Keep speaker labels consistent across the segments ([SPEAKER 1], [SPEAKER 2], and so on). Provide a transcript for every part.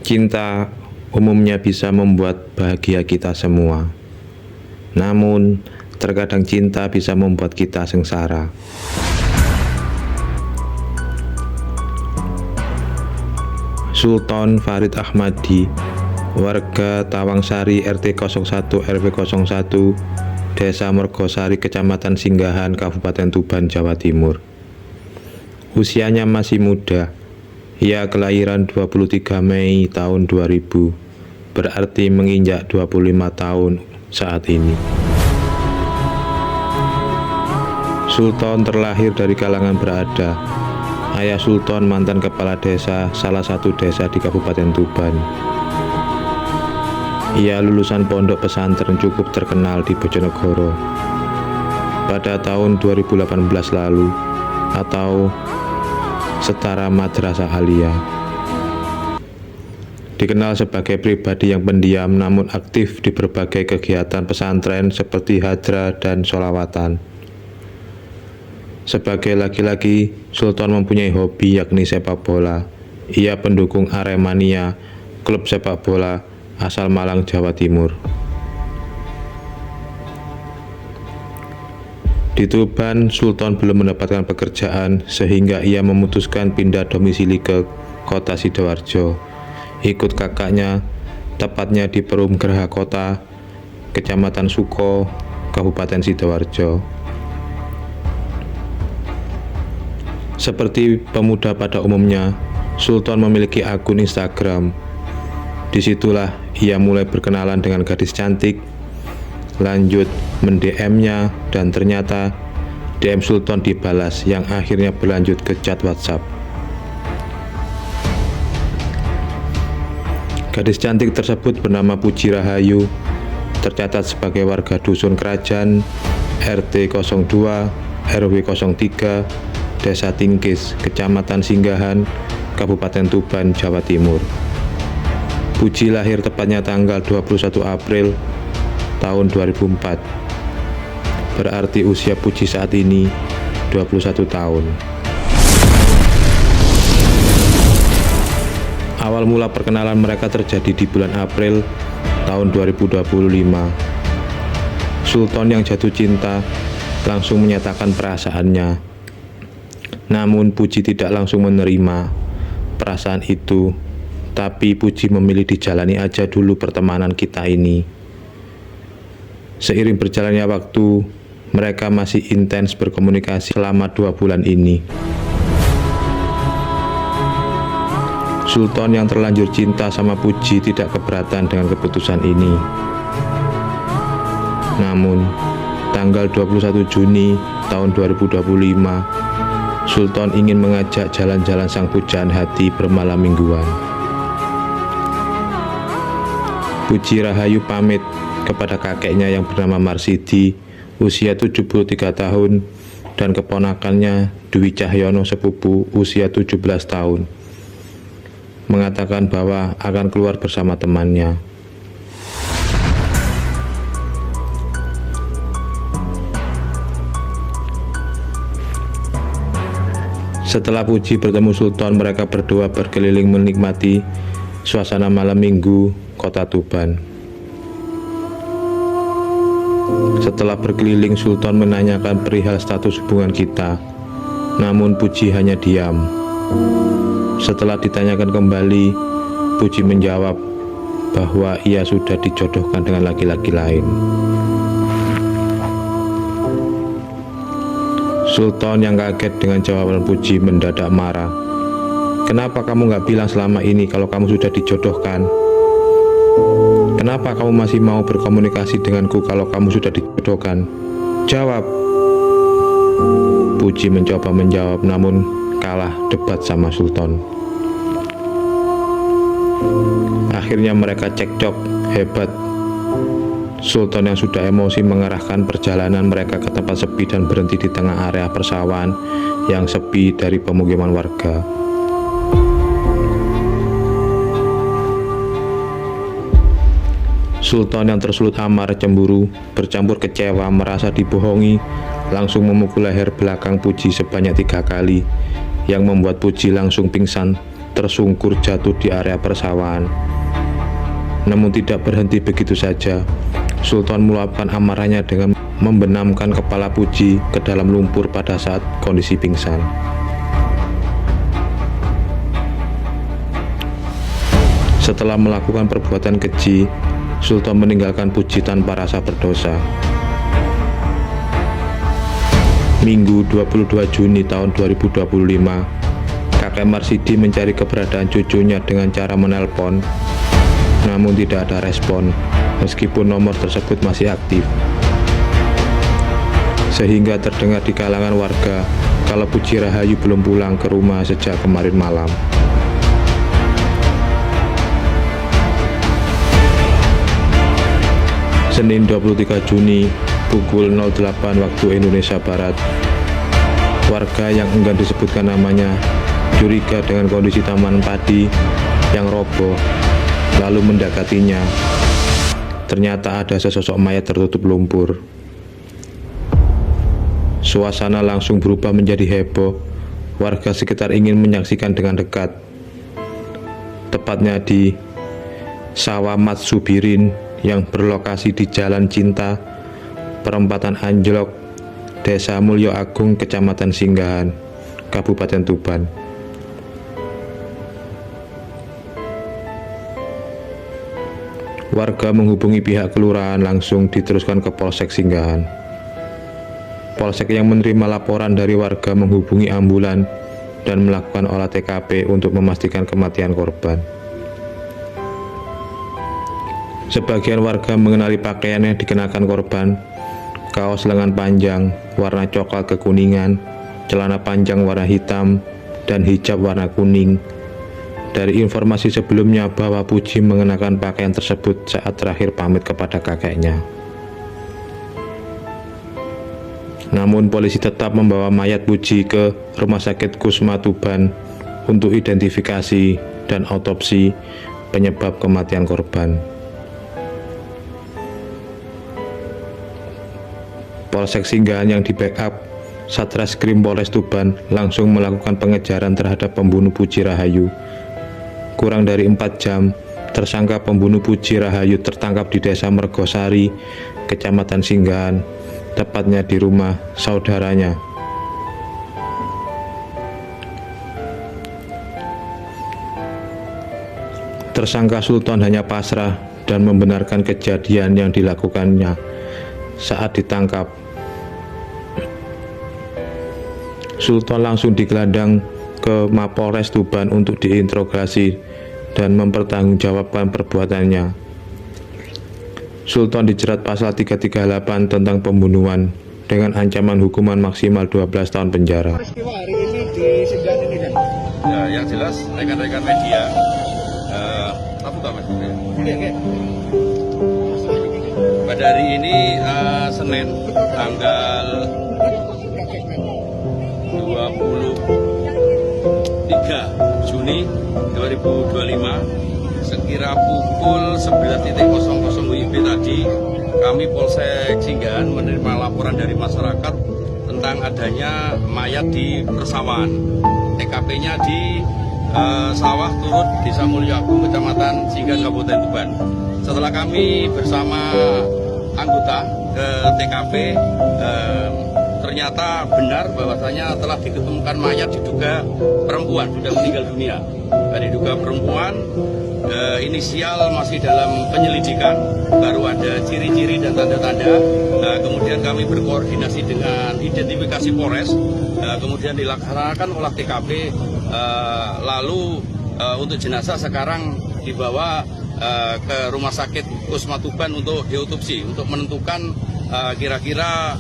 [SPEAKER 1] Cinta umumnya bisa membuat bahagia kita semua. Namun, terkadang cinta bisa membuat kita sengsara. Sultan Farid Ahmadi, warga Tawangsari RT 01 RW 01, Desa Mergosari, Kecamatan Singgahan, Kabupaten Tuban, Jawa Timur. Usianya masih muda. Ia kelahiran 23 Mei tahun 2000, berarti menginjak 25 tahun saat ini. Sultan terlahir dari kalangan berada. Ayah Sultan mantan kepala desa salah satu desa di Kabupaten Tuban. Ia lulusan pondok pesantren cukup terkenal di Bojonegoro pada tahun 2018 lalu, atau setara madrasah aliyah. Dikenal sebagai pribadi yang pendiam namun aktif di berbagai kegiatan pesantren seperti hadra dan sholawatan. Sebagai laki-laki, Sultan mempunyai hobi yakni sepak bola. Ia pendukung Aremania, klub sepak bola asal Malang, Jawa Timur. Di Tuban, Sultan belum mendapatkan pekerjaan sehingga ia memutuskan pindah domisili ke kota Sidoarjo. Ikut kakaknya, tepatnya di Perum Geraha Kota, Kecamatan Suko, Kabupaten Sidoarjo. Seperti pemuda pada umumnya, Sultan memiliki akun Instagram. Disitulah ia mulai berkenalan dengan gadis cantik, lanjut men-DM-nya, dan ternyata DM Sultan dibalas yang akhirnya berlanjut ke chat WhatsApp. Gadis cantik tersebut bernama Puji Rahayu, tercatat sebagai warga Dusun Kerajaan, RT 02, RW 03, Desa Tingkis, Kecamatan Singgahan, Kabupaten Tuban, Jawa Timur. Puji lahir tepatnya tanggal 21 April tahun 2004. Berarti usia Puji saat ini 21 tahun. Awal mula perkenalan mereka terjadi di bulan April tahun 2025. Sultan yang jatuh cinta langsung menyatakan perasaannya. Namun Puji tidak langsung menerima perasaan itu, tapi Puji memilih dijalani aja dulu pertemanan kita ini. Seiring berjalannya waktu, mereka masih intens berkomunikasi selama 2 bulan ini. Sultan yang terlanjur cinta sama Puji tidak keberatan dengan keputusan ini. Namun, tanggal 21 Juni tahun 2025, Sultan ingin mengajak jalan-jalan sang pujaan hati bermalam mingguan. Puji Rahayu pamit kepada kakeknya yang bernama Marsidi, usia 73 tahun, dan keponakannya Dwi Cahyono sepupu usia 17 tahun, mengatakan bahwa akan keluar bersama temannya. Setelah Puji bertemu Sultan, mereka berdua berkeliling menikmati suasana malam minggu kota Tuban. Setelah berkeliling, Sultan menanyakan perihal status hubungan kita, namun Puji hanya diam. Setelah ditanyakan kembali, Puji menjawab bahwa ia sudah dijodohkan dengan laki-laki lain. Sultan yang kaget dengan jawaban Puji mendadak marah. Kenapa kamu nggak bilang selama ini kalau kamu sudah dijodohkan? Kenapa kamu masih mau berkomunikasi denganku kalau kamu sudah dijodohkan? Jawab. Puji mencoba menjawab namun kalah debat sama Sultan. Akhirnya mereka cekcok hebat. Sultan yang sudah emosi mengarahkan perjalanan mereka ke tempat sepi dan berhenti di tengah area persawahan yang sepi dari pemukiman warga. Sultan yang tersulut amarah, cemburu, bercampur kecewa, merasa dibohongi, langsung memukul leher belakang Puji sebanyak 3 kali, yang membuat Puji langsung pingsan tersungkur jatuh di area persawahan. Namun tidak berhenti begitu saja. Sultan meluapkan amarahnya dengan membenamkan kepala Puji ke dalam lumpur pada saat kondisi pingsan. Setelah melakukan perbuatan keji, Sultan meninggalkan Puji tanpa rasa berdosa. Minggu 22 Juni tahun 2025, kakek Marsidi mencari keberadaan cucunya dengan cara menelpon, namun tidak ada respon meskipun nomor tersebut masih aktif. Sehingga terdengar di kalangan warga kalau Puji Rahayu belum pulang ke rumah sejak kemarin malam. Senin 23 Juni pukul 08 waktu Indonesia Barat, warga yang enggan disebutkan namanya curiga dengan kondisi taman padi yang roboh, lalu mendekatinya. Ternyata ada sesosok mayat tertutup lumpur. Suasana langsung berubah menjadi heboh. Warga sekitar ingin menyaksikan dengan dekat. Tepatnya di Sawah Mat Subirin yang berlokasi di Jalan Cinta, Perempatan Anjlok, Desa Mulyo Agung, Kecamatan Singgahan, Kabupaten Tuban. Warga menghubungi pihak kelurahan langsung diteruskan ke Polsek Singgahan. Polsek yang menerima laporan dari warga menghubungi ambulan dan melakukan olah TKP untuk memastikan kematian korban. Sebagian warga mengenali pakaian yang dikenakan korban, kaos lengan panjang warna coklat kekuningan, celana panjang warna hitam, dan hijab warna kuning. Dari informasi sebelumnya bahwa Puji mengenakan pakaian tersebut saat terakhir pamit kepada kakeknya. Namun polisi tetap membawa mayat Puji ke Rumah Sakit Kusma Tuban untuk identifikasi dan autopsi penyebab kematian korban. Polsek Singgahan yang di-backup Satreskrim Polres Tuban langsung melakukan pengejaran terhadap pembunuh Puji Rahayu. Kurang dari 4 jam, tersangka pembunuh Puji Rahayu tertangkap di Desa Mergosari, Kecamatan Singgahan, tepatnya di rumah saudaranya. Tersangka Sultan hanya pasrah dan membenarkan kejadian yang dilakukannya saat ditangkap. Sultan langsung digelandang ke Mapolres Tuban untuk diinterogasi dan mempertanggungjawabkan perbuatannya. Sultan dijerat pasal 338 tentang pembunuhan dengan ancaman hukuman maksimal 12 tahun penjara.
[SPEAKER 2] Hari ini di Singgahan ini kan?
[SPEAKER 3] Ya, yang jelas rekan-rekan media, pada hari ini Senin tanggal 23 Juni 2025 sekira pukul 11.00 WIB tadi, kami Polsek Singgahan menerima laporan dari masyarakat tentang adanya mayat di persawahan. TKP-nya di sawah turut Desa Mulyo Agung, Kecamatan Singgahan, Kabupaten Tuban. Setelah kami bersama anggota ke TKP, ternyata benar bahwasanya telah ditemukan mayat diduga perempuan sudah meninggal dunia. Diduga perempuan, inisial masih dalam penyelidikan, baru ada ciri-ciri dan tanda-tanda. Kemudian kami berkoordinasi dengan identifikasi Polres, kemudian dilaksanakan olah TKP, lalu untuk jenazah sekarang dibawa ke Rumah Sakit Kusma Tuban untuk diotopsi, untuk menentukan kira-kira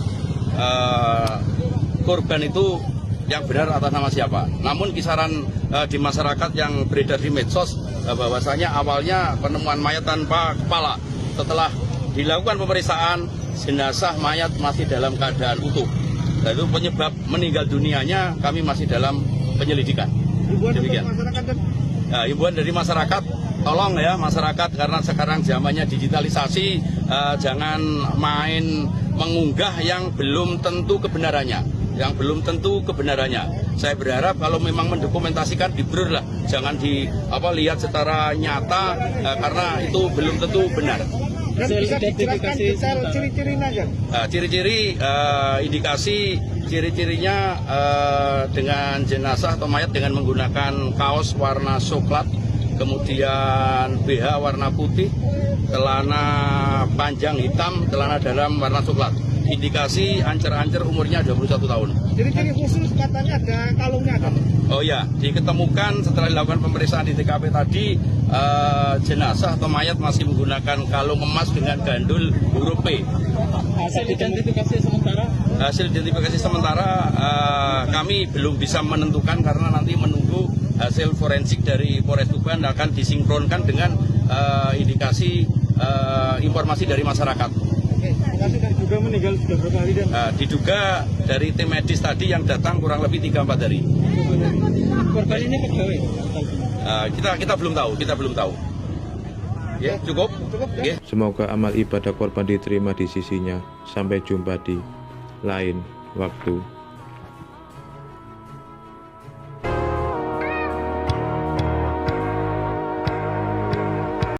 [SPEAKER 3] korban itu yang benar atas nama siapa. Namun kisaran di masyarakat yang beredar di medsos bahwasanya awalnya penemuan mayat tanpa kepala. Setelah dilakukan pemeriksaan, jenazah mayat masih dalam keadaan utuh. Lalu penyebab meninggal dunianya kami masih dalam penyelidikan. Demikian. Himbauan dari masyarakat, tolong ya masyarakat, karena sekarang zamannya digitalisasi, jangan main mengunggah yang belum tentu kebenarannya. yang belum tentu kebenarannya. Saya berharap kalau memang mendokumentasikan dibrur lah, jangan lihat secara nyata karena itu belum tentu benar.
[SPEAKER 2] Bisa dijelaskan detail ciri-cirinya aja.
[SPEAKER 3] Ciri-ciri indikasi ciri-cirinya dengan jenazah atau mayat dengan menggunakan kaos warna coklat, kemudian BH warna putih, celana panjang hitam, celana dalam warna coklat. Indikasi ancer-ancer umurnya 21 tahun.
[SPEAKER 2] Ciri-ciri khusus katanya ada kalungnya kan?
[SPEAKER 3] Oh ya, diketemukan setelah dilakukan pemeriksaan di TKP tadi, jenazah atau mayat masih menggunakan kalung emas dengan gandul huruf P.
[SPEAKER 2] Hasil identifikasi sementara?
[SPEAKER 3] Hasil identifikasi sementara kami belum bisa menentukan karena nanti menunggu hasil forensik dari Polres Tuban akan disinkronkan dengan indikasi informasi dari masyarakat.
[SPEAKER 2] Dan juga meninggal sudah berapa hari dan?
[SPEAKER 3] Diduga dari tim medis tadi yang datang kurang lebih 3-4 hari.
[SPEAKER 2] Korban ini pegawai?
[SPEAKER 3] Kita belum tahu. Ya, cukup. Ya.
[SPEAKER 1] Semoga amal ibadah korban diterima di sisinya. Sampai jumpa di lain waktu.